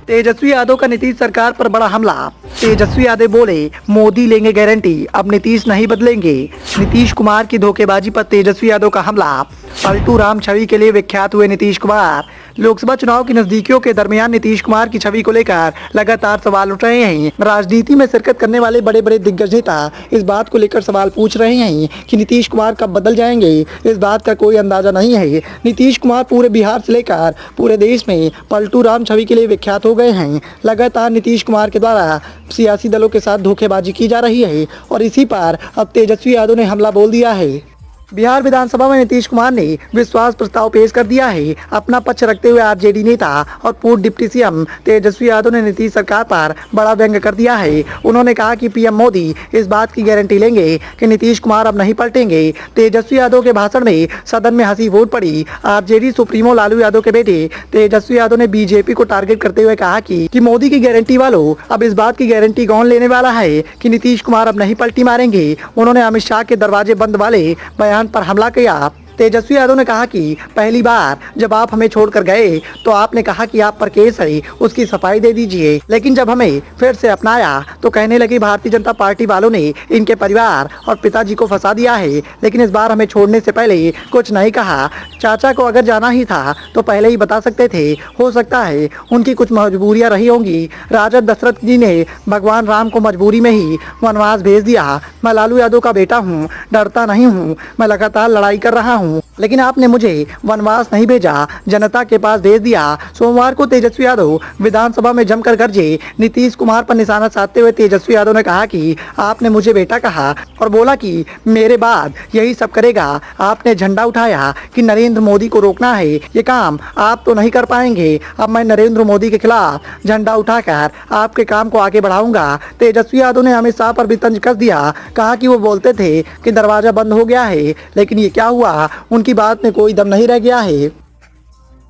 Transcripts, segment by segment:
तेजस्वी यादव का नीतीश सरकार पर बड़ा हमला। तेजस्वी यादव बोले मोदी लेंगे गारंटी, अब नीतीश नहीं बदलेंगे। नीतीश कुमार की धोखेबाजी पर तेजस्वी यादव का हमला। पलटू राम छवि के लिए विख्यात हुए नीतीश कुमार। लोकसभा चुनाव की नजदीकियों के दरमियान नीतीश कुमार की छवि को लेकर लगातार सवाल उठ रहे हैं। राजनीति में शिरकत करने वाले बड़े बड़े दिग्गज नेता इस बात को लेकर सवाल पूछ रहे हैं कि नीतीश कुमार कब बदल जाएंगे। इस बात का कोई अंदाजा नहीं है। नीतीश कुमार पूरे बिहार से लेकर पूरे देश में पलटू राम छवि के लिए विख्यात हो गए हैं। लगातार नीतीश कुमार के द्वारा सियासी दलों के साथ धोखेबाजी की जा रही है और इसी पर अब तेजस्वी यादव ने हमला बोल दिया है। बिहार विधानसभा में नीतीश कुमार ने विश्वास प्रस्ताव पेश कर दिया है। अपना पक्ष रखते हुए आरजेडी नेता और पूर्व डिप्टी सीएम तेजस्वी यादव ने नीतीश सरकार पर बड़ा व्यंग कर दिया है। उन्होंने कहा कि पीएम मोदी इस बात की गारंटी लेंगे कि नीतीश कुमार अब नहीं पलटेंगे। तेजस्वी यादव के भाषण में सदन में हंसी फूट पड़ी। आरजेडी सुप्रीमो लालू यादव के बेटे तेजस्वी यादव ने बीजेपी को टारगेट करते हुए कहा कि मोदी की गारंटी वालों, अब इस बात की गारंटी कौन लेने वाला है कि नीतीश कुमार अब नहीं पलटी मारेंगे। उन्होंने अमित शाह के दरवाजे बंद वाले बयान पर हमला किया। तेजस्वी यादव ने कहा कि पहली बार जब आप हमें छोड़कर गए तो आपने कहा कि आप पर केस है, उसकी सफाई दे दीजिए, लेकिन जब हमें फिर से अपनाया तो कहने लगे भारतीय जनता पार्टी वालों ने इनके परिवार और पिताजी को फंसा दिया है, लेकिन इस बार हमें छोड़ने से पहले कुछ नहीं कहा। चाचा को अगर जाना ही था तो पहले ही बता सकते थे। हो सकता है उनकी कुछ मजबूरियां रही होंगी। राजा दशरथ जी ने भगवान राम को मजबूरी में ही वनवास भेज दिया। मैं लालू यादव का बेटा हूँ, डरता नहीं हूँ, मैं लगातार लड़ाई कर रहा हूँ, लेकिन आपने मुझे वनवास नहीं भेजा, जनता के पास भेज दिया। सोमवार को तेजस्वी यादव विधानसभा में जमकर गरजे। नीतीश कुमार पर निशाना साधते हुए तेजस्वी यादव ने कहा कि आपने मुझे बेटा कहा और बोला कि मेरे बाद यही सब करेगा। आपने झंडा उठाया कि नरेंद्र मोदी को रोकना है, ये काम आप तो नहीं कर पाएंगे। अब मैं नरेंद्र मोदी के खिलाफ झंडा उठाकर आपके काम को आगे बढ़ाऊंगा। तेजस्वी यादव ने अमित शाह पर भी तंज कस दिया। कहा कि वो बोलते थे कि दरवाजा बंद हो गया है, लेकिन ये क्या हुआ, उनकी बात में कोई दम नहीं रह गया है।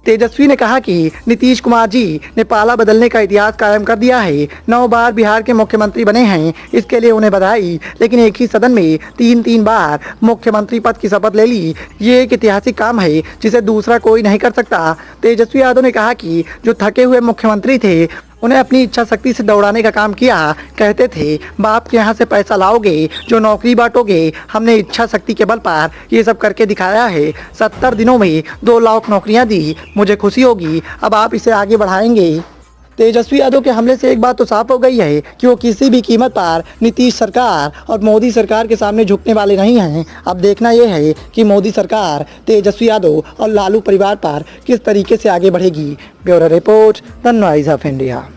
तेजस्वी ने कहा कि नीतीश कुमार जी ने पाला बदलने का इतिहास कायम कर दिया है। 9 बार बिहार के मुख्यमंत्री बने हैं, इसके लिए उन्हें बधाई, लेकिन एक ही सदन में तीन बार मुख्यमंत्री पद की शपथ ले ली। ये एक ऐतिहासिक काम है जिसे दूसरा कोई नहीं कर सकता। तेजस्वी यादव ने कहा कि जो थके हुए मुख्यमंत्री थे उन्हें अपनी इच्छा शक्ति से दौड़ाने का काम किया। कहते थे बाप के यहाँ से पैसा लाओगे, जो नौकरी बांटोगे। हमने इच्छा शक्ति के बल पर ये सब करके दिखाया है। 70 दिनों में 2 लाख नौकरियां दी, मुझे खुशी होगी। अब आप इसे आगे बढ़ाएंगे। तेजस्वी यादव के हमले से एक बात तो साफ हो गई है कि वो किसी भी कीमत पर नीतीश सरकार और मोदी सरकार के सामने झुकने वाले नहीं हैं। अब देखना यह है कि मोदी सरकार तेजस्वी यादव और लालू परिवार पर किस तरीके से आगे बढ़ेगी। Bureau report, the noise of India.